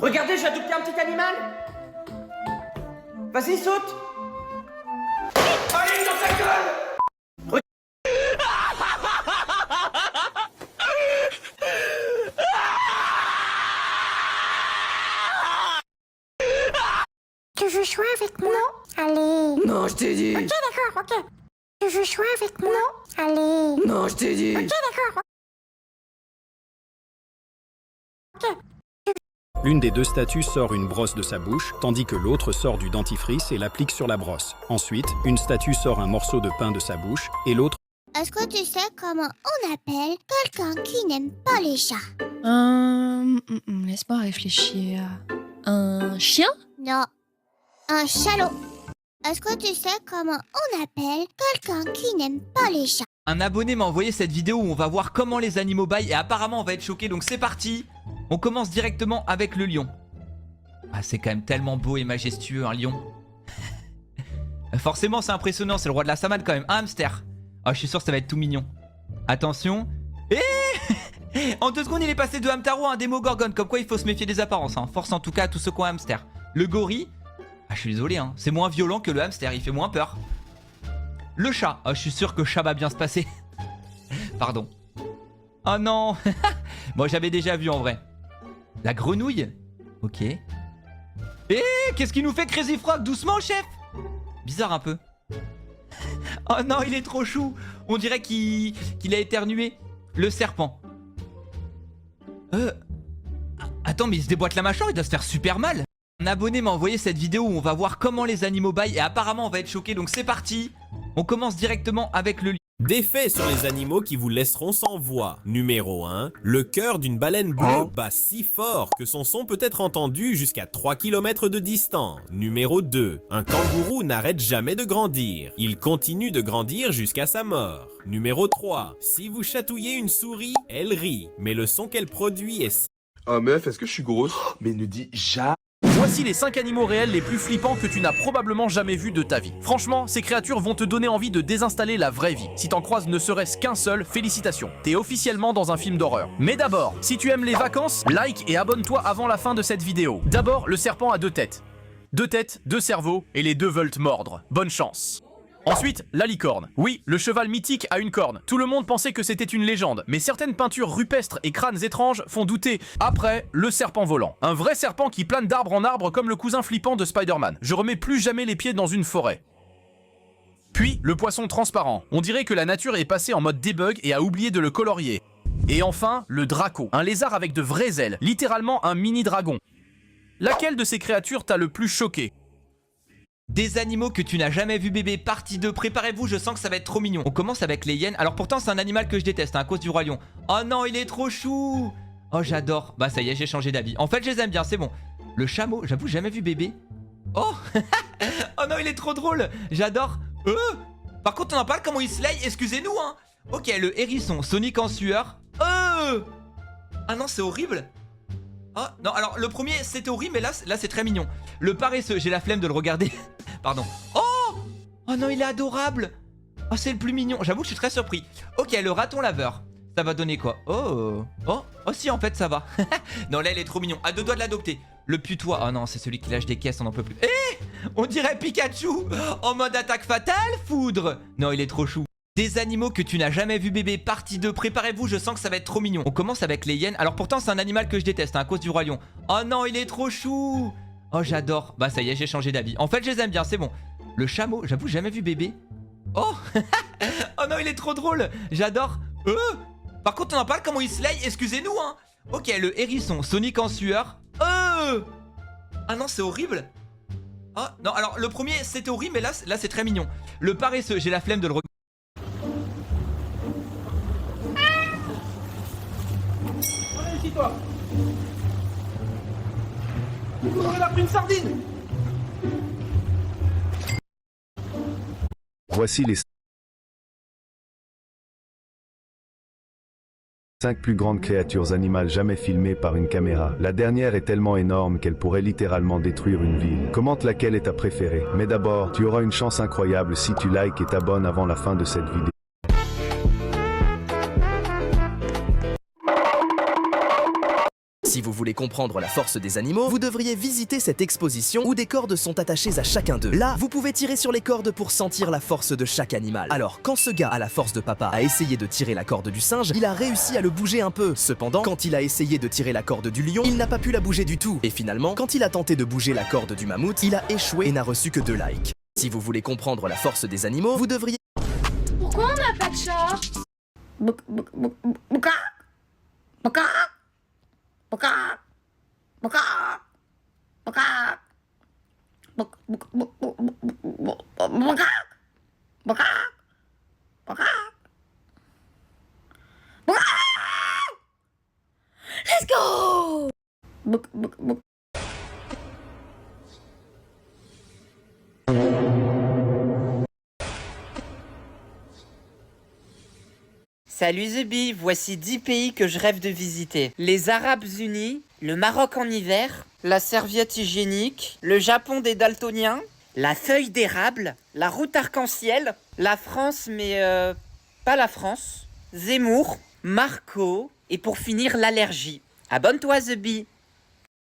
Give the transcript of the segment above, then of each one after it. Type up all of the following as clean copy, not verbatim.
Regardez, j'ai adopté un petit animal. Vas-y, saute. Allez, dans ta gueule. Tu veux jouer avec moi? Allez. Non, je t'ai dit. Ok, d'accord, ok. Tu veux jouer avec moi? Allez. Non, je t'ai dit. Ok, d'accord. Ok. L'une des deux statues sort une brosse de sa bouche, tandis que l'autre sort du dentifrice et l'applique sur la brosse. Ensuite, une statue sort un morceau de pain de sa bouche et l'autre... Est-ce que tu sais comment on appelle quelqu'un qui n'aime pas les chats? Laisse-moi réfléchir. Un chien? Non. Un chalot. Est-ce que tu sais comment on appelle quelqu'un qui n'aime pas les chats? Un abonné m'a envoyé cette vidéo où on va voir comment les animaux baillent et apparemment on va être choqué, donc c'est parti. On commence directement avec le lion. Ah, c'est quand même tellement beau et majestueux, un lion. Forcément c'est impressionnant, c'est le roi de la savane quand même. Un hamster. Ah, je suis sûr que ça va être tout mignon. Attention. En 2 secondes il est passé de Hamtaro à un Démogorgon. Comme quoi il faut se méfier des apparences, hein. Force en tout cas à tous ceux qui ont un hamster. Le gorille. Ah, je suis désolé, hein. C'est moins violent que le hamster, il fait moins peur. Le chat. Ah, je suis sûr que le chat va bien se passer. Pardon. Oh non. Moi j'avais déjà vu en vrai. La grenouille. Ok. Qu'est-ce qu'il nous fait Crazy Frog? Doucement chef. Bizarre un peu. Oh non, il est trop chou. On dirait qu'il a éternué. Le serpent. Attends, mais il se déboîte la mâchoire, il doit se faire super mal. Un abonné m'a envoyé cette vidéo où on va voir comment les animaux baillent et apparemment on va être choqué, donc c'est parti. On commence directement avec le lion. Des faits sur les animaux qui vous laisseront sans voix. Numéro 1. Le cœur d'une baleine bleue bat si fort que son son peut être entendu jusqu'à 3 km de distance. Numéro 2. Un kangourou n'arrête jamais de grandir. Il continue de grandir jusqu'à sa mort. Numéro 3. Si vous chatouillez une souris, elle rit, mais le son qu'elle produit est... Ah meuf, est-ce que je suis grosse? Mais ne dis jamais. Voici les 5 animaux réels les plus flippants que tu n'as probablement jamais vus de ta vie. Franchement, ces créatures vont te donner envie de désinstaller la vraie vie. Si t'en croises ne serait-ce qu'un seul, félicitations. T'es officiellement dans un film d'horreur. Mais d'abord, si tu aimes les vacances, like et abonne-toi avant la fin de cette vidéo. D'abord, le serpent a 2 têtes. 2 têtes, 2 cerveaux, et les 2 veulent te mordre. Bonne chance. Ensuite, la licorne. Oui, le cheval mythique a une corne. Tout le monde pensait que c'était une légende, mais certaines peintures rupestres et crânes étranges font douter. Après, le serpent volant. Un vrai serpent qui plane d'arbre en arbre comme le cousin flippant de Spider-Man. Je remets plus jamais les pieds dans une forêt. Puis, le poisson transparent. On dirait que la nature est passée en mode debug et a oublié de le colorier. Et enfin, le draco. Un lézard avec de vraies ailes, littéralement un mini-dragon. Laquelle de ces créatures t'a le plus choqué ? Des animaux que tu n'as jamais vu bébé, partie 2. Préparez-vous, je sens que ça va être trop mignon. On commence avec les hyènes. Alors pourtant c'est un animal que je déteste, hein, à cause du roi lion. Oh non, il est trop chou. Oh j'adore. Bah ça y est, j'ai changé d'avis. En fait je les aime bien, c'est bon. Le chameau, j'avoue jamais vu bébé. Oh. Oh non, il est trop drôle. J'adore. Par contre on en parle comment il slay, excusez-nous hein. Ok, le hérisson, Sonic en sueur. Ah non, c'est horrible. Oh non, alors le premier c'était horrible, mais là c'est très mignon. Le paresseux, j'ai la flemme de le regarder. Pardon. Oh non, il est adorable. Oh, c'est le plus mignon. J'avoue que je suis très surpris. Ok, le raton laveur. Ça va donner quoi? Oh si, en fait ça va. Non, là il est trop mignon. À 2 doigts de l'adopter. Le putois. Oh non, c'est celui qui lâche des caisses, on n'en peut plus. On dirait Pikachu. En mode attaque fatale, foudre. Non, il est trop chou. Des animaux que tu n'as jamais vu bébé, partie 2. Préparez-vous, je sens que ça va être trop mignon. On commence avec les hyènes. Alors pourtant c'est un animal que je déteste, hein, à cause du roi lion. Oh non, il est trop chou. Oh j'adore. Bah ça y est, j'ai changé d'avis. En fait je les aime bien, c'est bon. Le chameau, j'avoue jamais vu bébé. Oh. Oh non, il est trop drôle. J'adore. Par contre on en parle comment il slay, excusez-nous hein. Ok, le hérisson, Sonic en sueur. Ah non, c'est horrible. Oh non, alors le premier c'était horrible, mais là c'est très mignon. Le paresseux, j'ai la flemme de le regarder. Toi. On a pris une sardine. Voici les 5 plus grandes créatures animales jamais filmées par une caméra. La dernière est tellement énorme qu'elle pourrait littéralement détruire une ville. Commente laquelle est ta préférée. Mais d'abord, tu auras une chance incroyable si tu likes et t'abonnes avant la fin de cette vidéo. Si vous voulez comprendre la force des animaux, vous devriez visiter cette exposition où des cordes sont attachées à chacun d'eux. Là, vous pouvez tirer sur les cordes pour sentir la force de chaque animal. Alors, quand ce gars à la force de papa a essayé de tirer la corde du singe, il a réussi à le bouger un peu. Cependant, quand il a essayé de tirer la corde du lion, il n'a pas pu la bouger du tout. Et finalement, quand il a tenté de bouger la corde du mammouth, il a échoué et n'a reçu que 2 likes. Si vous voulez comprendre la force des animaux, vous devriez... Pourquoi on n'a pas de chat? Let's go! Salut The Bee, voici 10 pays que je rêve de visiter. Les Arabes Unis, le Maroc en hiver, la serviette hygiénique, le Japon des daltoniens, la feuille d'érable, la route arc-en-ciel, la France mais pas la France, Zemmour, Marco et pour finir l'allergie. Abonne-toi The Bee.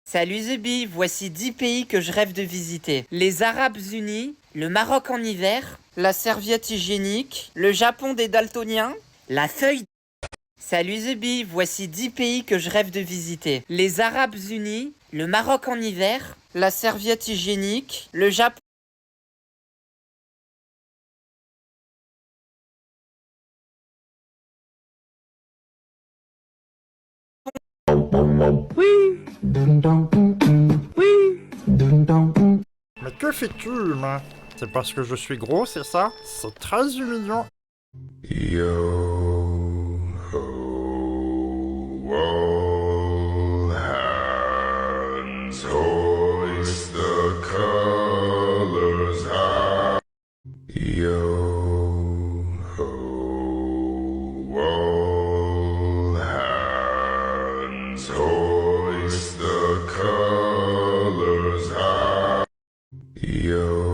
Salut The Bee, voici 10 pays que je rêve de visiter. Les Arabes Unis, le Maroc en hiver, la serviette hygiénique, le Japon des daltoniens, la feuille... Salut The Bee, voici 10 pays que je rêve de visiter. Les Arabes Unis, le Maroc en hiver, la serviette hygiénique, le Japon... Oui. Oui. Mais que fais-tu, humain? C'est parce que je suis gros, c'est ça? C'est très humiliant. Yo ho, all hands hoist the colors high. Yo ho, all hands hoist the colors high. Yo.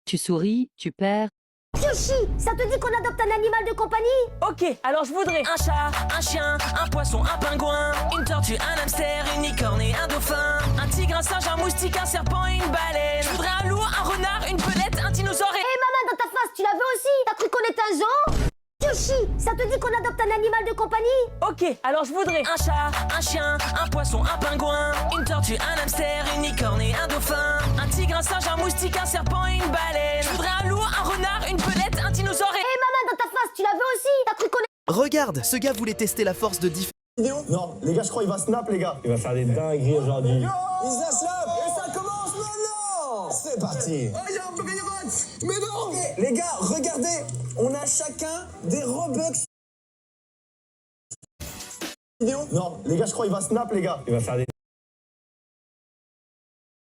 Tu souris, tu perds. Yoshi, ça te dit qu'on adopte un animal de compagnie? Ok, alors je voudrais un chat, un chien, un poisson, un pingouin, une tortue, un hamster, une licorne et un dauphin, un tigre, un singe, un moustique, un serpent et une baleine. Je voudrais un loup, un renard, une belette, un dinosaure et... Hé maman, dans ta face, tu la veux aussi? T'as cru qu'on était un zoo? Yoshi, ça te dit qu'on adopte un animal de compagnie? Ok, alors je voudrais un chat, un chien, un poisson, un pingouin, une tortue, un hamster, une licorne et un dauphin, un tigre, un singe, un moustique, un serpent et une baleine. Je voudrais un loup, un renard, une belette, un dinosaure et... Hé maman, dans ta face, tu la veux aussi? T'as cru qu'on est... Regarde, ce gars voulait tester la force de Non, les gars, je crois qu'il va snap, les gars. Il va faire des dingueries aujourd'hui. Il va snap et ça commence maintenant. C'est parti. Mais non. Les gars, regardez, on a chacun des Robux. Non, les gars, je crois qu'il va snap, les gars. Il va faire des...